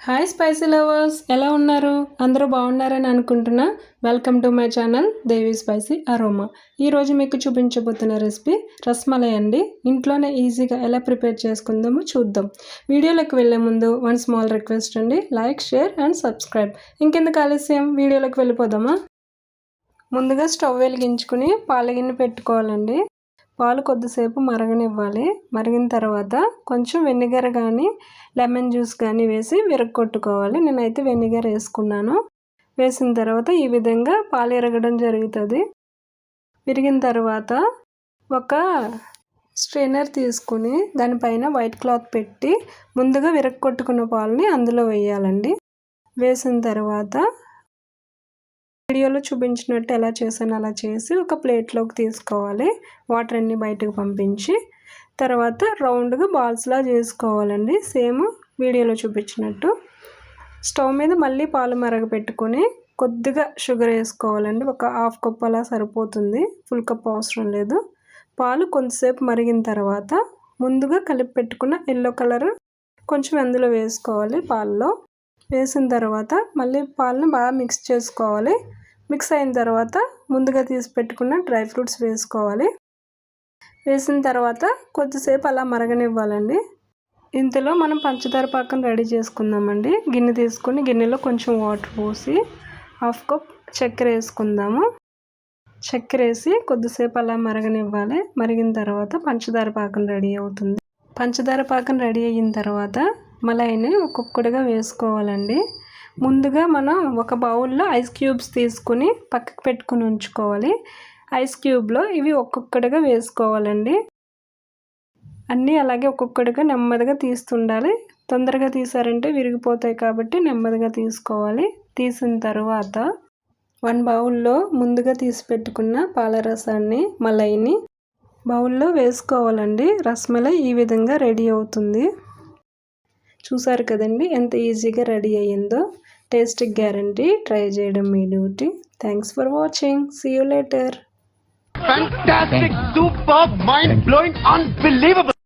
Hi spicy lovers, ఎలా ఉన్నారు? అందరూ బాగున్నారని అనుకుంటున్నా. Welcome to my channel Devi spicy aroma. ఈరోజు మీకు చూపించబోతున్న రెసిపీ రస్మలై అండి. ఇంట్లోనే ఈజీగా ఎలా ప్రిపేర్ చేసుకుందామో చూద్దాం. వీడియోలోకి వెళ్ళే ముందు వన్ స్మాల్ రిక్వెస్ట్ అండి, లైక్, షేర్ అండ్ సబ్స్క్రైబ్. ఇంకెందుకు ఆలస్యం, వీడియోలోకి వెళ్ళిపోదామా? ముందుగా స్టవ్ వెలిగించుకుని పాల గిన్నె పెట్టుకోవాలండి. పాలు కొద్దిసేపు మరగనివ్వాలి. మరిగిన తర్వాత కొంచెం వెనిగర్ కానీ లెమన్ జ్యూస్ కానీ వేసి విరగొట్టుకోవాలి. నేనైతే వెనిగర్ వేసుకున్నాను. వేసిన తర్వాత ఈ విధంగా పాలు ఎరగడం జరుగుతుంది. విరిగిన తర్వాత ఒక స్ట్రైనర్ తీసుకుని దానిపైన వైట్ క్లాత్ పెట్టి ముందుగా విరగొట్టుకున్న పాలని అందులో వేయాలండి. వేసిన తర్వాత వీడియోలో చూపించినట్టు ఎలా చేశాను అలా చేసి ఒక ప్లేట్లోకి తీసుకోవాలి. వాటర్ అన్నీ బయటకు పంపించి తర్వాత రౌండ్గా బాల్స్లా చేసుకోవాలండి. సేమ్ వీడియోలో చూపించినట్టు. స్టవ్ మీద మళ్ళీ పాలు మరగపెట్టుకొని కొద్దిగా షుగర్ వేసుకోవాలండి. ఒక హాఫ్ కప్ అలా సరిపోతుంది, ఫుల్ కప్ అవసరం లేదు. పాలు కొంతసేపు మరిగిన తర్వాత ముందుగా కలిపి పెట్టుకున్న ఎల్లో కలర్ కొంచెం అందులో వేసుకోవాలి. పాలలో వేసిన తర్వాత మళ్ళీ పాలను బాగా మిక్స్ చేసుకోవాలి. మిక్స్ అయిన తర్వాత ముందుగా తీసి పెట్టుకున్న డ్రై ఫ్రూట్స్ వేసుకోవాలి. వేసిన తర్వాత కొద్దిసేపు అలా మరగనివ్వాలండి. ఇంతలో మనం పంచదార పాకం రెడీ చేసుకుందామండి. గిన్నె తీసుకొని గిన్నెలో కొంచెం వాటర్ పోసి హాఫ్ కప్ చక్కెర వేసుకుందాము. చక్కెర వేసి కొద్దిసేపు అలా మరగనివ్వాలి. మరిగిన తర్వాత పంచదార పాకం రెడీ అవుతుంది. పంచదార పాకం రెడీ అయిన తర్వాత మలైని ఒక్కొక్కటిగా వేసుకోవాలండి. ముందుగా మనం ఒక బౌల్లో ఐస్ క్యూబ్స్ తీసుకుని పక్కకు పెట్టుకుని ఉంచుకోవాలి. ఐస్ క్యూబ్లో ఇవి ఒక్కొక్కటిగా వేసుకోవాలండి. అన్నీ అలాగే ఒక్కొక్కటిగా నెమ్మదిగా తీస్తుండాలి. తొందరగా తీసారంటే విరిగిపోతాయి కాబట్టి నెమ్మదిగా తీసుకోవాలి. తీసిన తర్వాత వన్ బౌల్లో ముందుగా తీసి పెట్టుకున్న పాలరసాన్ని మలైని బౌల్లో వేసుకోవాలండి. రస్మలై ఈ విధంగా రెడీ అవుతుంది. చూసారు కదండి ఎంత ఈజీగా రెడీ అయ్యిందో. Taste guarantee. ట్రై చేయడం మీ duty. Thanks for watching. See you later. Fantastic, superb, mind-blowing, unbelievable.